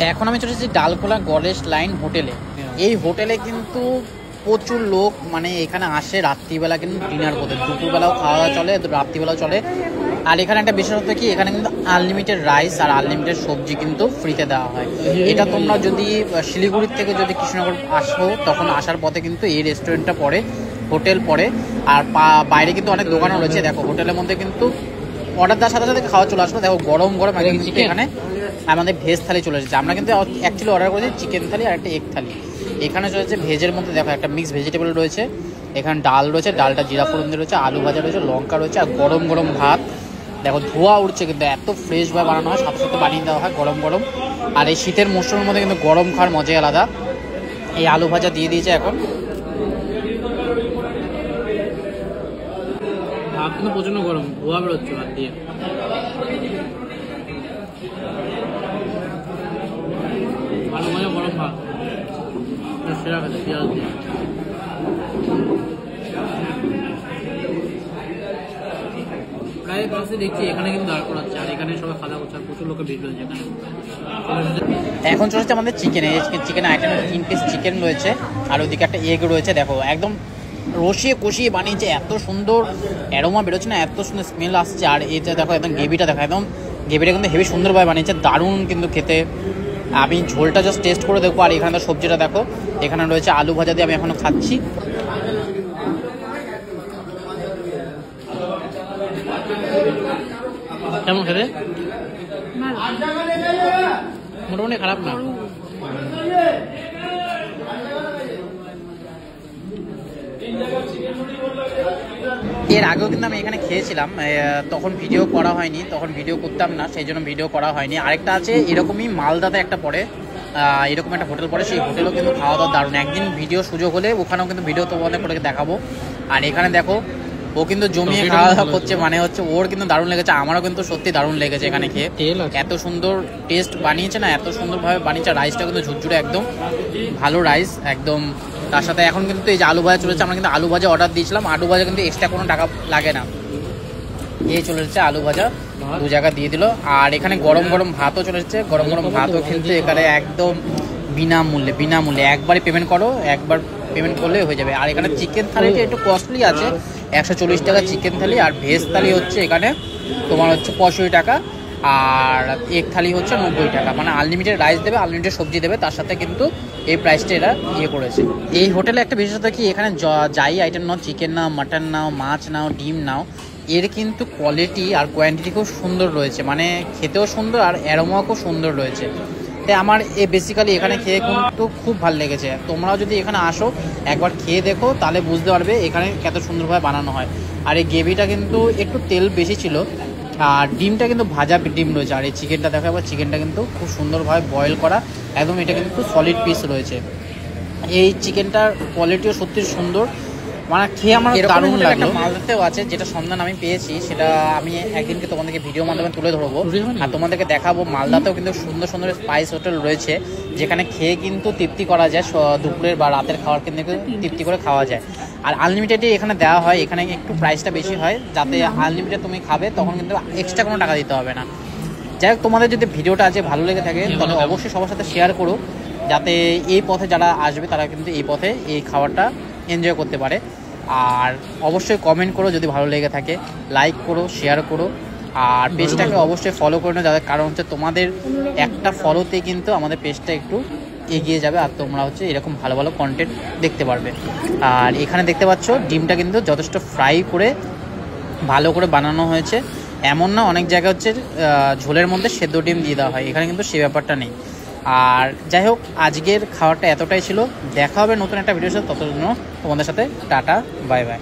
এখন আমি চলে এসেছি ডালখোলা গণেশ লাইন হোটেলে। এই হোটেলে কিন্তু প্রচুর লোক মানে এখানে আসে রাত্রিবেলা কিন্তু ডিনার করতে, দুপুরবেলাও খাওয়া দাওয়া চলে, রাত্রিবেলাও চলে। আর এখানে একটা বিশেষত্ব কি, এখানে কিন্তু আনলিমিটেড রাইস আর আনলিমিটেড সবজি কিন্তু ফ্রিতে দেওয়া হয়। এটা তোমরা যদি শিলিগুড়ির থেকে যদি কৃষ্ণনগর আসো তখন আসার পথে কিন্তু এই রেস্টুরেন্টটা পড়ে, হোটেল পড়ে। আর বাইরে কিন্তু অনেক দোকানও রয়েছে। দেখো হোটেলের মধ্যে কিন্তু অর্ডার দেওয়ার সাথে সাথে খাওয়া চলে আসলো। দেখো গরম গরম আগে কিন্তু এখানে আমাদের ভেজ থালি চলে এসেছে। আমরা কিন্তু অ্যাকচুয়ালি অর্ডার করেছি চিকেন থালি আর একটা এগ থালি। এখানে চলেছে ভেজের মধ্যে দেখো একটা মিক্স ভেজিটেবল রয়েছে, এখানে ডাল রয়েছে, ডালটা জিরা ফোড়ন দিয়ে রয়েছে, আলু ভাজা রয়েছে, লঙ্কা রয়েছে আর গরম গরম ভাত। দেখো ধোয়া উঠছে, কিন্তু এত ফ্রেশভাবে বানানো হয়, সাথে সাথে বানিয়ে দেওয়া হয় গরম গরম। আর এই শীতের মৌসুমের মধ্যে কিন্তু গরম খাওয়ার মজাই আলাদা। এই আলু ভাজা দিয়ে দিয়েছে এখন। ভাত কিন্তু প্রচন্ড গরম, ধোয়া বেরোচ্ছে ভাত দিয়ে। আলু ভাজা গরম ভাত সেরা খেতে পেঁয়াজ দিয়ে। প্রায় বাসে দেখছি এখানে কিন্তু দাঁড় করাচ্ছে, আর এখানে সবাই খাওয়া করছে, প্রচুর লোকের ভিড় রয়েছে এখানে। এখন চলেছে আমাদের চিকেন আইটেম, 3 পিস চিকেন রয়েছে আর ওদিকে একটা এগ রয়েছে। দেখো একদম রসিয়ে কষিয়ে বানিয়েছে, এত সুন্দর অ্যারোমা বেরোচ্ছে না, এত সুন্দর স্মেল আসছে। আর এটা দেখো একদম গ্রেভিটা দেখো, একদম গ্রেভিটা কিন্তু হেভি সুন্দরভাবে বানিয়েছে, দারুণ কিন্তু খেতে। আমি ঝোলটা জাস্ট টেস্ট করে দেখবো। আর এখানে সবজিটা দেখো, এখানে রয়েছে আলু ভাজা দিয়ে আমি এখনো খাচ্ছি। কেমন খেতে? মোটামুটি খারাপ না। এর আগেও কিন্তু আমি এখানে খেয়েছিলাম, তখন ভিডিও করা হয়নি, তখন ভিডিও করতাম না, সেই জন্য ভিডিও করা হয়নি। আরেকটা আছে এরকমই মালদাতে একটা পড়ে, এরকম একটা হোটেল পড়ে, সেই হোটেলও কিন্তু খাওয়া দাওয়া দারুণ। একদিন ভিডিও সুযোগ হলে ওখানেও কিন্তু ভিডিও তোমাদের করে দেখাবো। আর এখানে দেখো ও কিন্তু জমিয়ে খাওয়া দাওয়া করছে, মানে হচ্ছে ওর কিন্তু দারুণ লেগেছে, আমারও কিন্তু সত্যি দারুণ লেগেছে এখানে খেয়ে। এত সুন্দর টেস্ট বানিয়েছে না, এত সুন্দরভাবে বানিয়েছে। রাইসটা কিন্তু ঝুরঝুরে একদম ভালো রাইস একদম। তার সাথে এখন কিন্তু এই যে আলু ভাজা চলেছে, আমরা কিন্তু আলু ভাজা অর্ডার দিয়েছিলাম, আলু ভাজা কিন্তু এক্সট্রা কোনো টাকা লাগে না। এই চলে এসেছে আলু ভাজা, 2 জায়গা দিয়ে দিল। আর এখানে গরম গরম ভাতও চলে এসেছে, গরম গরম ভাতও কিন্তু এখানে একদম বিনামূল্যে একবারই পেমেন্ট করো, একবার পেমেন্ট করলে হয়ে যাবে। আর এখানে চিকেন থালিটা একটু কস্টলি আছে, 140 টাকা চিকেন থালি। আর ভেজ থালি হচ্ছে এখানে তোমার হচ্ছে 65 টাকা, আর এগ থালি হচ্ছে 90 টাকা। মানে আনলিমিটেড রাইস দেবে, আনলিমিটেড সবজি দেবে, তার সাথে কিন্তু এই প্রাইসটা এরা করেছে। এই হোটেলে একটা বিশেষত কি, এখানে যাই আইটেম নাও, চিকেন নাও, মাটন নাও, মাছ নাও, ডিম নাও, এর কিন্তু কোয়ালিটি আর কোয়ান্টিটি খুব সুন্দর রয়েছে, মানে খেতেও সুন্দর আর অ্যারোমাও খুব সুন্দর রয়েছে। তাই আমার বেসিক্যালি এখানে খেয়ে কিন্তু খুব ভালো লেগেছে। তোমরাও যদি এখানে আসো একবার খেয়ে দেখো, তাহলে বুঝতে পারবে এখানে কত সুন্দরভাবে বানানো হয়। আর এই গ্রেভিটা কিন্তু একটু তেল বেশি ছিল, আর ডিমটা কিন্তু ভাজা ডিম রয়েছে। আর এই চিকেনটা দেখো, আবার চিকেনটা কিন্তু খুব সুন্দরভাবে বয়েল করা, একদম এটা কিন্তু সলিড পিস রয়েছে। এই চিকেনটার কোয়ালিটিও সত্যি সুন্দর, মানে খেয়ে আমার দারুণ লাগলো। একটা মালদাতেও আছে, যেটা সন্ধান আমি পেয়েছি, সেটা আমি একদিনকে তোমাদেরকে ভিডিওর মাধ্যমে তুলে ধরবো আর তোমাদেরকে দেখাবো। মালদাতেও কিন্তু সুন্দর সুন্দর স্পাইস হোটেল রয়েছে, যেখানে খেয়ে কিন্তু তৃপ্তি করা যায়, দুপুরের বা রাতের খাবার কিন্তু তৃপ্তি করে খাওয়া যায়। আর আনলিমিটেডই এখানে দেওয়া হয়, এখানে একটু প্রাইসটা বেশি হয়, যাতে আনলিমিটেড তুমি খাবে তখন কিন্তু এক্সট্রা কোনো টাকা দিতে হবে না। যাই হোক, তোমাদের যদি ভিডিওটা আজ ভালো লেগে থাকে তাহলে অবশ্যই সবার সাথে শেয়ার করো, যাতে এই পথে যারা আসবে তারা কিন্তু এই পথে এই খাবারটা এনজয় করতে পারে। আর অবশ্যই কমেন্ট করো যদি ভালো লেগে থাকে, লাইক করো, শেয়ার করো, আর পেজটাকে অবশ্যই ফলো করে নাও, যাদের কারণ হচ্ছে তোমাদের একটা ফলোতে কিন্তু আমাদের পেজটা একটু এগিয়ে যাবে, আর তোমরা হচ্ছে এরকম ভালো ভালো কন্টেন্ট দেখতে পারবে। আর এখানে দেখতে পাচ্ছ ডিমটা কিন্তু যথেষ্ট ফ্রাই করে ভালো করে বানানো হয়েছে, এমন না অনেক জায়গায় হচ্ছে ঝোলের মধ্যে সেদ্ধ ডিম দিয়ে দেওয়া হয়, এখানে কিন্তু সে ব্যাপারটা নেই। আর যাই হোক, আজকের খাবারটা এতটাই ছিল, দেখা হবে নতুন একটা ভিডিওর সাথে, ততদিন তোমাদের সাথে টাটা, বাই বাই।